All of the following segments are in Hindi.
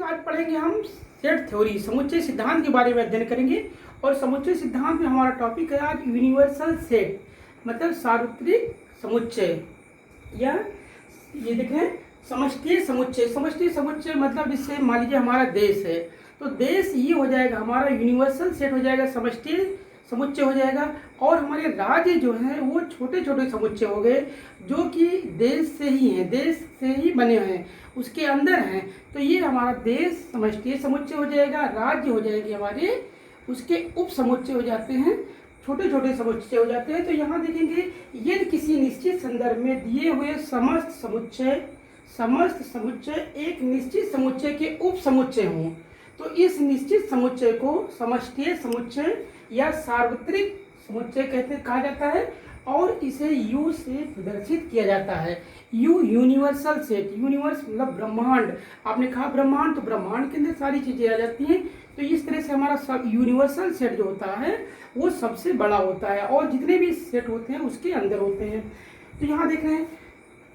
आज पढ़ेंगे हम सेट थ्योरी, समुच्चय सिद्धांत के बारे में अध्ययन करेंगे। और समुच्चय सिद्धांत में हमारा टॉपिक है आज यूनिवर्सल सेट, मतलब सार्वत्रिक समुच्चय, या ये देखें समष्टि समुच्चय। समष्टि समुच्चय मतलब जिससे मान लीजिए हमारा देश है, तो देश ये हो जाएगा हमारा यूनिवर्सल सेट हो जाएगा, समष्टि समुच्चय हो जाएगा। और हमारे राज्य जो हैं वो छोटे छोटे समुच्चय हो गए, जो कि देश से ही हैं, देश से ही बने हुए हैं, उसके अंदर हैं। तो ये हमारा देश समष्टि समुच्चय हो जाएगा, राज्य हो जाएंगे हमारे, उसके उप समुच्चय हो जाते हैं, छोटे छोटे समुच्चय हो जाते हैं। तो यहाँ देखेंगे यदि किसी निश्चित संदर्भ में दिए हुए समस्त समुच्चय एक निश्चित समुच्चय के उप समुच्चय हों, तो इस निश्चित समुच्चय को समष्टि समुच्चय या सार्वत्रिक समुच्चय कहा जाता है। और इसे यू से प्रदर्शित किया जाता है। यू यूनिवर्सल सेट, यूनिवर्स मतलब ब्रह्मांड। आपने कहा ब्रह्मांड, तो ब्रह्मांड के अंदर सारी चीजें आ जाती हैं। तो इस तरह से हमारा सब यूनिवर्सल सेट जो होता है वो सबसे बड़ा होता है, और जितने भी सेट होते हैं उसके अंदर होते हैं। तो यहाँ देख रहे हैं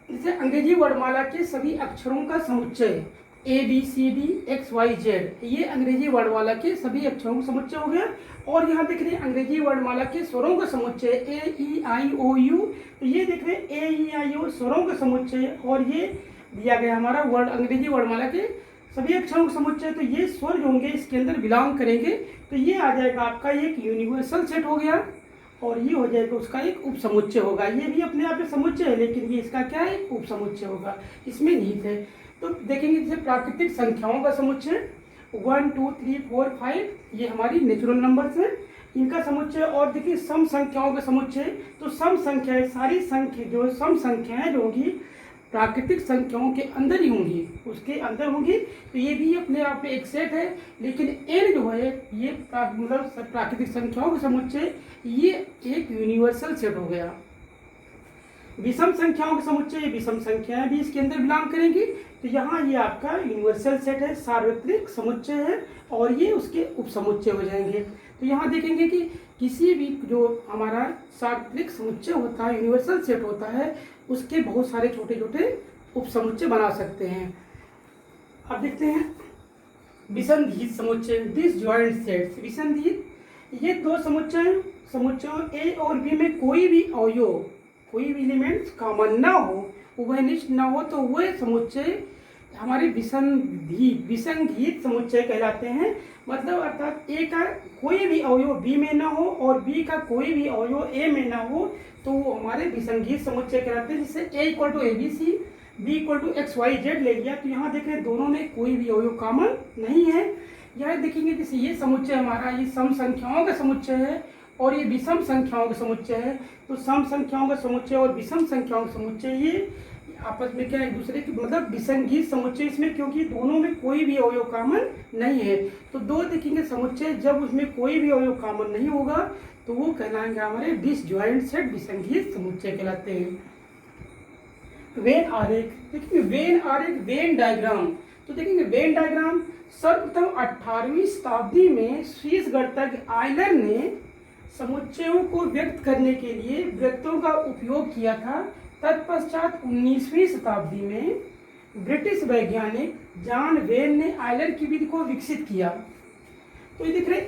जैसे अंग्रेजी वर्णमाला के सभी अक्षरों का समुच्चय ABCD XYZ, ये अंग्रेजी वर्णमाला के सभी अक्षरों का समुच्चय हो गया। और यहाँ देख रहे हैं अंग्रेजी वर्णमाला के स्वरों का समुच्चय AEIOU, तो ये देख रहे हैं AEIO स्वरों का समुच्चय। और ये दिया गया हमारा अंग्रेजी वर्णमाला के सभी अक्षरों का समुच्चय। तो ये स्वर जो होंगे इसके अंदर बिलोंग करेंगे, तो ये आ जाएगा आपका एक यूनिवर्सल सेट हो गया। और ये हो जाएगा उसका एक उप समुच्चय होगा। ये भी अपने आप में समुच्चय है, लेकिन ये इसका क्या है, उप समुच्चय होगा, इसमें निहित है। तो देखेंगे जैसे प्राकृतिक संख्याओं का समुच्चय 1 2 3 4 5, ये हमारी नेचुरल नंबर्स हैं, इनका समुच्चय। और देखिए सम संख्याओं का समुच्चय, तो सम संख्याएं सारी संख्या जो सम संख्याएं जो होंगी प्राकृतिक संख्याओं के अंदर ही होंगी, उसके अंदर होंगी। तो ये भी अपने आप में एक सेट है, लेकिन एन जो है ये मतलब प्राकृतिक संख्याओं का समुच्चय, ये एक यूनिवर्सल सेट हो गया। विषम संख्याओं का समुच्चय, विषम संख्याएं भी इसके अंदर बिलोंग करेंगी। तो यहाँ ये आपका यूनिवर्सल सेट है, सार्वत्रिक समुच्चय है, और ये उसके उप समुच्चय हो जाएंगे। तो यहाँ देखेंगे कि किसी भी जो हमारा सार्वत्रिक समुच्चय होता है, यूनिवर्सल सेट होता है, उसके बहुत सारे छोटे छोटे उप समुच्चय बना सकते हैं। अब देखते हैं विसंधित समुच्चय, डिसजॉइंट सेट्स। विसंधित ये दो समुच्चयों ए और बी में कोई भी अवयव, कोई भी एलिमेंट्स कॉमन ना हो, उभयनिष्ठ ना हो, तो वह समुच्चय हमारे विसंगीत समुच्चय कहलाते हैं। मतलब अर्थात ए का कोई भी अवयव बी में ना हो और बी का कोई भी अवयव ए में ना हो, तो वो हमारे विसंगीत समुच्चय कहलाते हैं। जिससे A = ABC, B = XYZ ले लिया, तो यहाँ देख रहे हैं दोनों में कोई भी अवयव कॉमन नहीं है। यहाँ देखेंगे जैसे ये समुच्चय हमारा ये सम संख्याओं का समुच्चय है, और ये विषम संख्याओं का समुच्चय है। तो सम संख्याओं का समुच्चय और विषम संख्याओं का समुच्चय ये आपस में क्या एक दूसरे की मतलब विसंगीत समुच्चय इसमें, क्योंकि दोनों में कोई भी अवयव कॉमन नहीं है। तो दो देखेंगे समुच्चय, जब उसमें कोई भी अवयव कॉमन नहीं होगा तो वो कहलाएंगे हमारे डिसजॉइंट सेट, विसंगीत समुच्चय कहलाते हैं। वेन आरेख देखेंगे, वेन डायग्राम। तो देखेंगे वेन डायग्राम सर्वप्रथम 18वीं शताब्दी में स्विस गणितज्ञ आयलर ने समुच्चयों को व्यक्त करने के लिए वृत्तों का उपयोग किया था। तत्पश्चात 19वीं शताब्दी में ब्रिटिश वैज्ञानिक जॉन वेन ने आयलर की विधि को विकसित किया। तो ये देख रहे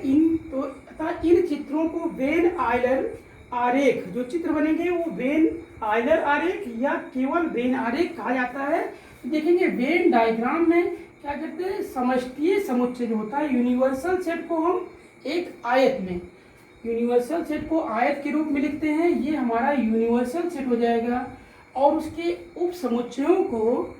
इन चित्रों को वेन आयलर आरेख, जो चित्र बनेंगे वो वेन आयलर आरेख या केवल वेन आरेख कहा जाता है। तो देखेंगे वेन डायग्राम में क्या करते हैं, समष्टि समुच्चय जो होता है, यूनिवर्सल सेट को हम एक आयत में, यूनिवर्सल सेट को आयत के रूप में लिखते हैं, ये हमारा यूनिवर्सल सेट हो जाएगा। और उसके उप समुच्चयों को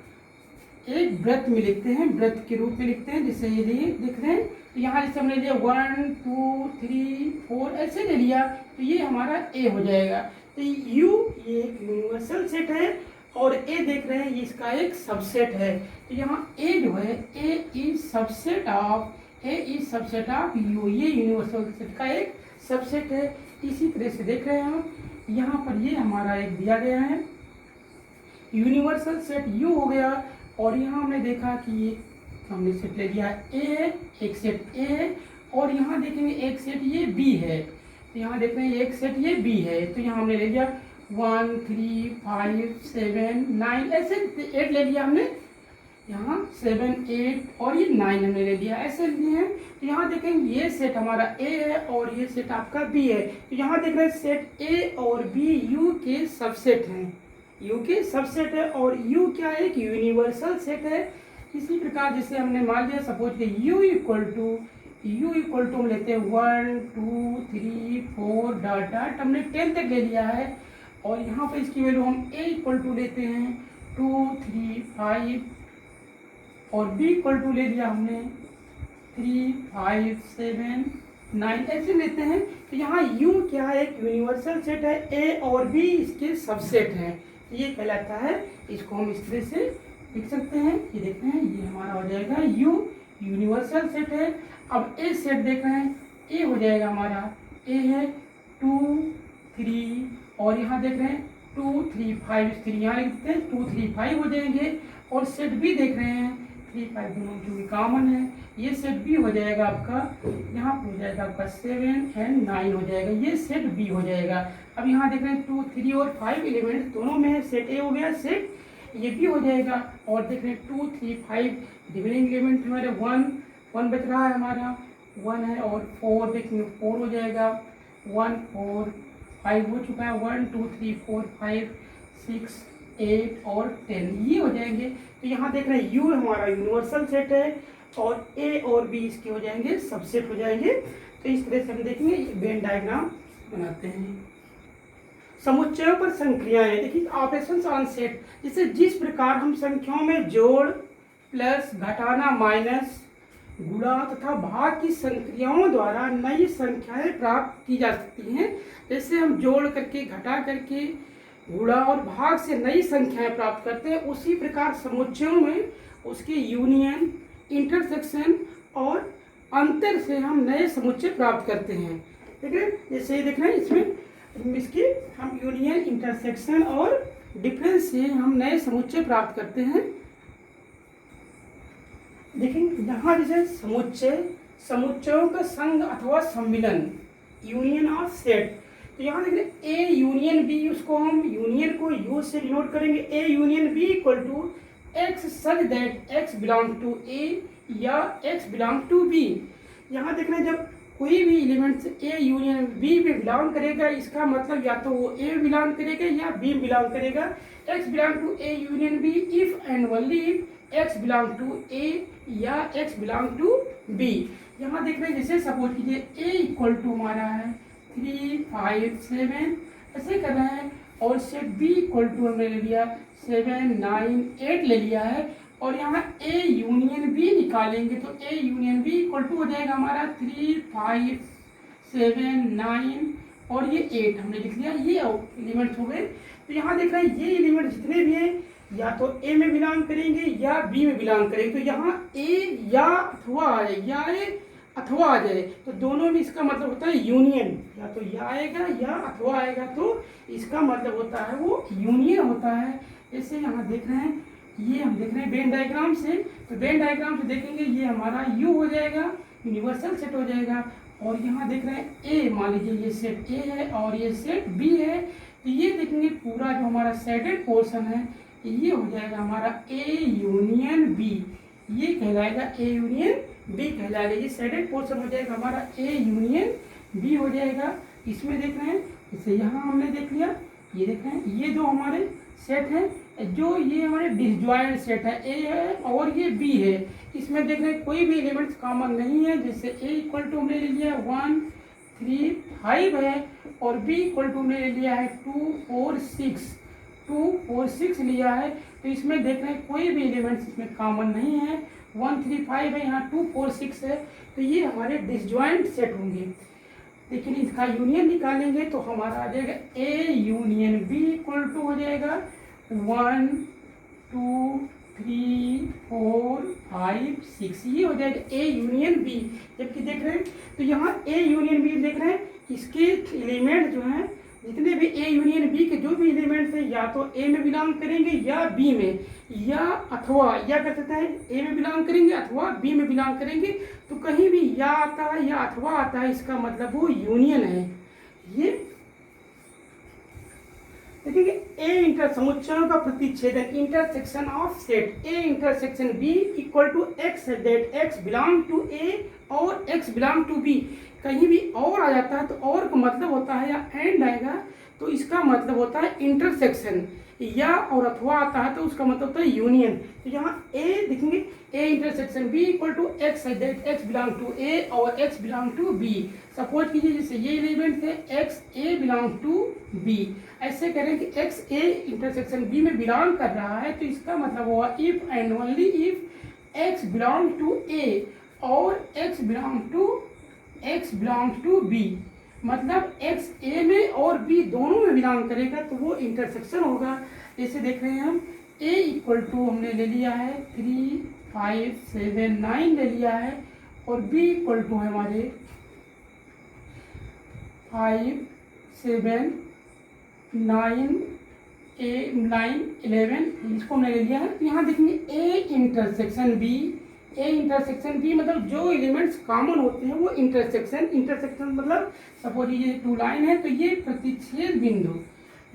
एक वृत्त में लिखते हैं, वृत्त के रूप में लिखते हैं। जैसे ये देख रहे हैं, तो यहाँ जैसे हमने लिया 1 2 3 4 ऐसे ले लिया, तो ये हमारा ए हो जाएगा। तो यू ये एक यूनिवर्सल सेट है, और ए देख रहे हैं ये इसका एक सबसेट है। तो यहाँ ए जो है ए इज सबसेट ऑफ यू, ये यूनिवर्सल सेट का एक सबसेट है। इसी तरह से देख रहे हैं हम यहाँ पर ये हमारा एक दिया गया है यूनिवर्सल सेट यू हो गया। और यहाँ हमने देखा कि ये हमने सेट ले लिया ए है, एक सेट ए है, और यहाँ देखेंगे एक सेट ये बी है। तो यहाँ देख रहे हैं एक सेट ये बी है, तो यहाँ हमने ले लिया 1 3 5 7 9 ऐसे 8 ले लिया हमने। यहाँ 7 8 और ये 9 हमने ले लिया, ऐसे लिए हैं। तो यहाँ देखेंगे ये सेट हमारा ए है और ये सेट आपका बी है। तो यहाँ देख रहे हैं सेट ए और बी यू के सबसेट हैं, यू के सबसेट है। और यू क्या है, एक यूनिवर्सल सेट है। इसी प्रकार जैसे हमने मान लिया सपोज कि यू इक्वल टू हम लेते हैं 1 2 3 4 डॉट डॉट, हमने 10 तक ले लिया है। और यहाँ पर इसकी वैल्यू हम ए इक्वल टू लेते हैं 2 3 5 और बी इक्वल टू ले लिया हमने 3 5 7 9, ऐसे लेते हैं। तो यहाँ यू क्या है, एक यूनिवर्सल सेट है, ए और बी इसके सबसेट हैं, ये कहलाता है। इसको हम इस तरह से लिख सकते हैं। ये देखते हैं ये हमारा हो जाएगा यू यूनिवर्सल सेट है। अब ए सेट देख रहे हैं, ए हो जाएगा हमारा, ए है 2 3 और यहाँ देख रहे हैं 2 3 5, 3 यहाँ लिखते हैं 2 3 5 हो जाएंगे। और सेट बी देख रहे हैं 3 5 दोनों जो भी कॉमन है, ये सेट बी हो जाएगा आपका, यहाँ पर हो जाएगा आपका 7 और 9 हो जाएगा, ये सेट बी हो जाएगा। अब यहाँ देख रहे हैं 2 3 और 5 एलिमेंट दोनों में है, सेट ए हो गया, सेट ये भी हो जाएगा। और देख रहे हैं 2 3 5 रिमेनिंग एलिमेंट हमारे 1 बच रहा है, हमारा 1 है। और 4 देखेंगे 4 हो जाएगा, 1 4 5 हो चुका है, 1 2 3 4 5 6 8 और 10 ये हो जाएंगे। तो यहाँ देख रहे हैं यू हमारा यूनिवर्सल सेट है और ए और बी इसके हो जाएंगे सबसेट हो जाएंगे। तो इस तरह से हम देखेंगे वेन डायग्राम बनाते हैं। समुच्चयों पर संक्रियाएं, देखिए ऑपरेशंस ऑन सेट, जिससे जिस प्रकार हम संख्याओं में जोड़ प्लस घटाना माइनस गुणा तथा भाग की संक्रियाओं द्वारा नई संख्याएं प्राप्त की जा सकती हैं। जैसे हम जोड़ करके घटा करके गुणा और भाग से नई संख्याएं प्राप्त करते हैं, उसी प्रकार समुच्चयों में उसके यूनियन इंटरसेक्शन और अंतर से हम नए समुच्चय प्राप्त करते हैं। ठीक है, जैसे देख रहे हैं इसमें इसकी हम यूनियन इंटरसेक्शन और डिफरेंस से हम नए समुच्चय प्राप्त करते हैं। देखेंगे यहाँ जैसे समुच्चयों का संघ अथवा सम्मिलन, यूनियन ऑफ सेट। तो यहाँ देख रहे ए यूनियन बी, उसको हम यूनियन को यू से डिनोट करेंगे, A union B equal to x such that x belong to A या एक्स बिलोंग टू बी। यहाँ देख रहे हैं जब कोई भी एलिमेंट ए यूनियन बी में बिलोंग करेगा, इसका मतलब या तो वो ए में बिलोंग करेगा या बी में बिलोंग करेगा। X belong to A union B if and only if x belong to A या एक्स बिलोंग टू बी। यहाँ देख रहे हैं जैसे सपोज कीजिए ए इक्वल टू हमारा है 3 5 7, ऐसे कर रहे हैं। और सेट बी इक्वल टू हमने ले लिया 7 9 8 ले लिया है। और यहाँ ए यूनियन बी निकालेंगे तो A union B equal to हो जाएगा हमारा 3 5 7 9 और ये 8 हमने लिख लिया, ये एलिमेंट्स हो गए। तो यहाँ देख रहे हैं ये एलिमेंट जितने भी हैं या तो ए में बिलोंग करेंगे या बी में बिलोंग करेंगे। तो यहाँ ए या अथवा आ जाए, या ए अथवा आ जाए, तो दोनों में इसका मतलब होता है यूनियन, या तो या आएगा या अथवा आएगा, तो इसका मतलब होता है वो यूनियन होता है। जैसे यहाँ देख रहे हैं, ये हम देख रहे हैं वेन डायग्राम से, तो वेन डायग्राम से देखेंगे ये हमारा यू हो जाएगा, यूनिवर्सल सेट हो जाएगा। और यहाँ देख रहे हैं ए, मान लीजिए ये सेट ए है और ये सेट बी है, तो ये देखेंगे पूरा जो हमारा सेटेड पोर्शन है ये हो जाएगा हमारा ए यूनियन बी, ये कहलाएगा ए यूनियन बी कहलाएगा। ये सेटेड पोर्शन हो जाएगा हमारा ए यूनियन बी हो जाएगा। इसमें देख रहे हैं, इसे यहाँ हमने देख लिया, ये देख रहे हैं ये दो हमारे सेट हैं, जो ये हमारे डिसजॉइंट सेट है, ए है और ये बी है। इसमें देख रहे हैं कोई भी एलिमेंट्स कॉमन नहीं है। जैसे ए इक्वल टू हमने ले लिया 1 3 5 है और बी इक्वल टू हमने ले लिया है 2 4 6 लिया है। तो इसमें देख रहे हैं कोई भी एलिमेंट्स इसमें कॉमन नहीं है, 1 3 5 है, यहाँ 2 4 6 है, तो ये हमारे डिसजॉइंट सेट होंगे। लेकिन इसका यूनियन निकालेंगे तो हमारा आ जाएगा A union B equal to हो जाएगा 1 2 3 4 5 6, ये हो जाएगा ए यूनियन बी। जबकि देख रहे हैं तो यहाँ ए यूनियन बी देख रहे हैं, इसके एलिमेंट जो हैं जितने भी ए यूनियन बी के जो भी एलिमेंट्स हैं या तो ए में बिलोंग करेंगे या बी में, या अथवा या कर सकते हैं ए में बिलोंग करेंगे अथवा बी में बिलोंग करेंगे। तो कहीं भी या आता है या अथवा आता है, इसका मतलब वो यूनियन है। ये देखिए ए इंटर समुच्चयों का प्रतिच्छेदन, intersection of set A intersection B equal to x that x belong to A और एक्स बिलोंग टू बी। कहीं भी और आ जाता है तो और का मतलब होता है, या एंड आएगा तो इसका मतलब होता है इंटरसेक्शन, या और अथवा आता है तो उसका मतलब होता है यूनियन। तो यहाँ ए देखेंगे A intersection B equal to x that x belong to A और x belong to B. Suppose कीजिए जैसे ये एलिमेंट है x A belong to B, ऐसे करें कि एक्स ए इंटरसेक्शन बी में बिलोंग कर रहा है तो इसका मतलब हुआ if and only if x belong to A और एक्स बिलोंग टू बी, मतलब एक्स ए में और बी दोनों में बिलोंग करेगा तो वो इंटरसेक्शन होगा। जैसे देख रहे हैं हम ए इक्वल टू हमने ले लिया है 3, 5, 7, 9 ले लिया है, और बी इक्वल टू है हमारे 5, 7, 9, 11 इसको हमने ले लिया है। तो यहाँ देखेंगे ए इंटरसेक्शन बी मतलब जो एलिमेंट्स कॉमन होते हैं वो इंटरसेक्शन मतलब सपोज ये 2 लाइन है तो ये प्रतिच्छेद बिंदु,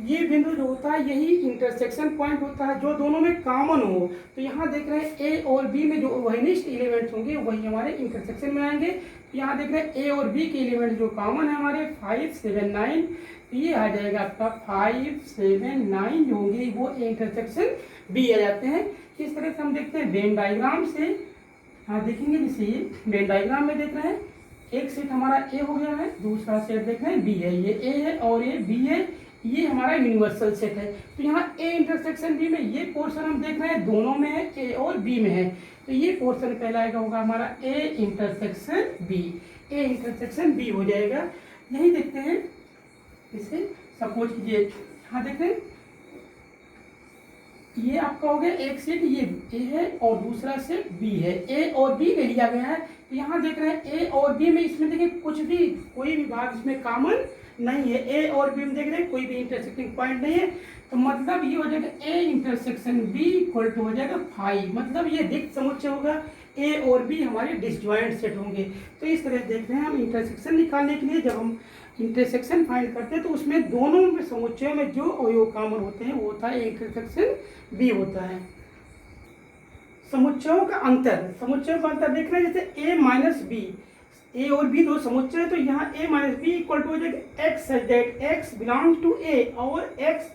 ये बिंदु जो होता है यही इंटरसेक्शन पॉइंट होता है जो दोनों में कॉमन हो। तो यहाँ देख रहे हैं ए और बी में जो वहीनिष्ठ एलिमेंट्स होंगे वही हमारे इंटरसेक्शन में आएंगे। तो यहाँ देख रहे हैं ए और बी के एलिमेंट जो कॉमन है हमारे 5, 7, 9, तो ये आ जाएगा आपका 5, 7, 9 जो होंगे वो इंटरसेक्शन बी आ जाते हैं। इस तरह से हम देखते हैं वेन डायग्राम से। हाँ देखेंगे जैसे ये वेन डायग्राम में देख रहे हैं एक सेट हमारा ए हो गया है, दूसरा सेट देख रहे हैं बी है, ये ए है और ये बी है, ये हमारा यूनिवर्सल सेट है। तो यहाँ ए इंटरसेक्शन बी में ये पोर्शन हम देख रहे हैं दोनों में है, ए और बी में है, तो ये पोर्शन कहलाएगा होगा हमारा ए इंटरसेक्शन बी हो जाएगा। यही देखते हैं इसे सपोज कीजिए, हाँ देख रहे हैं ये आपका हो गया एक सेट, ये ए है और दूसरा सेट बी है, ए और बी ले लिया गया है। तो यहाँ देख रहे हैं ए और बी में इसमें देखिए कोई भी भाग इसमें कॉमन नहीं है, ए और बी में देख रहे हैं कोई भी इंटरसेक्टिंग पॉइंट नहीं है, तो मतलब ये हो जाएगा A intersection B equal to हो जाएगा 5, मतलब ये दिक् समुच्चय होगा, ए और बी हमारे डिसजॉइंट सेट होंगे। तो इस तरह देख रहे हैं हम इंटरसेक्शन निकालने के लिए जब हम इंटरसेक्शन फाइंड करते हैं तो उसमें दोनों में समुच्चयों में जो अवयव कॉमन होते हैं वो होता है इंटरसेक्शन बी होता है। समुच्चयों का अंतर देख रहे हैं जैसे ए माइनस बी, ए और बी दो समुच्चय है तो यहाँ A minus B equal to हो जाएगा x that x belong to A और x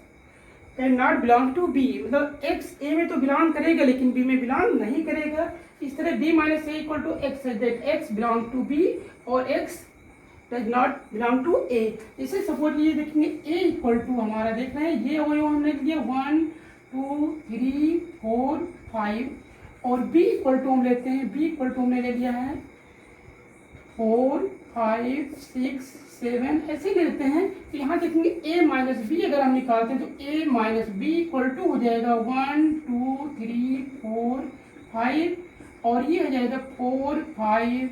can not belong to B, मतलब एक्स ए में तो बिलोंग करेगा लेकिन बी में बिलोंग नहीं करेगा। इस तरह B minus A equal to x that x belong to B और x does not belong to A. इसे सपोज ये देखेंगे ए इक्वल टू हमारा देख रहे हैं ये अवयव हमने लिया 1, 2, 3, 4, 5 और बी इक्वल टू हम लेते हैं, बी इक्वल टू हमने ले लिया है 4, 5, 6, 7 ऐसे लेते हैं। तो यहाँ देखेंगे ए माइनस बी अगर हम निकालते हैं तो ए माइनस बी इक्वल टू हो जाएगा 1, 2, 3, 4, 5 और ये हो जाएगा 4, 5,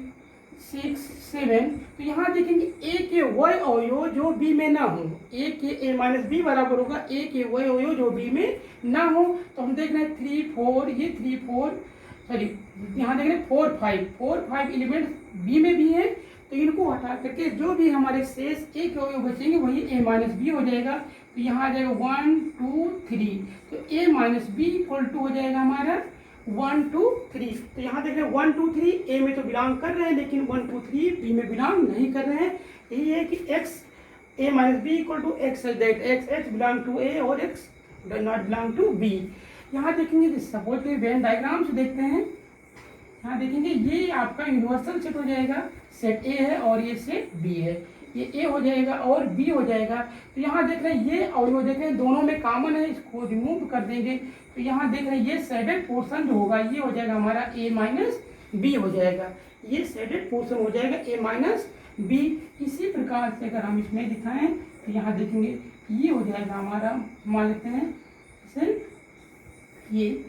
6, 7। तो यहाँ देखेंगे ए के वह अवयव जो बी में ना हो, ए माइनस बी बराबर होगा ए के वह अवयव जो बी में ना हो। तो हम देख रहे हैं 3, 4 ये 3, 4 सॉरी यहाँ देख रहे हैं 4, 5 एलिमेंट बी में भी है, तो इनको हटा करके जो भी हमारे शेष ए के अवयव बचेंगे वही ए माइनस बी हो जाएगा। तो यहाँ आ जाएगा 1, 2, 3 तो ए माइनस बी इक्वल टू हो जाएगा हमारा 1, 2, 3। तो यहाँ देख रहे हैं 1, 2, 3 ए में तो बिलोंग कर रहे हैं लेकिन 1, 2, 3 बी में बिलोंग नहीं कर रहे हैं। यही है कि x A minus B equal to x that x belong to A और x does not belong to B. यहाँ देखेंगे सपोज के वेन डायग्राम से देखते हैं, यहाँ देखेंगे ये आपका यूनिवर्सल सेट हो जाएगा, सेट ए है और ये सेट बी है, ये ए हो जाएगा और बी हो जाएगा। तो यहाँ देख रहे हैं ये अवयव देख रहे हैं दोनों में कॉमन है, इसको रिमूव कर देंगे तो यहाँ देख रहे हैं ये शेडेड पोर्शन जो होगा ये हो जाएगा हमारा ए माइनस बी हो जाएगा, ये शेडेड पोर्शन हो जाएगा ए माइनस बी। इसी प्रकार से अगर हम इसमें दिखाएं तो यहाँ देखेंगे ये हो जाएगा हमारा, मान लेते हैं इसे ये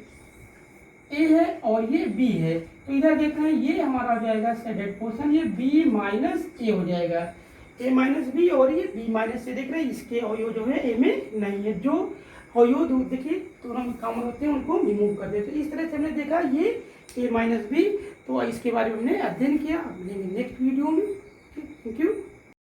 ए है और ये बी है, तो इधर देख रहे हैं ये हमारा हो जाएगा शेडेड पोर्शन, ये बी माइनस ए हो जाएगा, ए माइनस बी और ये बी माइनस ए देख रहे हैं इसके अवयव जो है ए में नहीं है, जो अवयव देखिए दोनों में कॉमन होते हैं उनको रिमूव कर देते हैं। इस तरह से हमने देखा ये ए माइनस बी, तो इसके बारे में हमने अध्ययन किया। अब मिलेंगे नेक्स्ट वीडियो में। Thank you.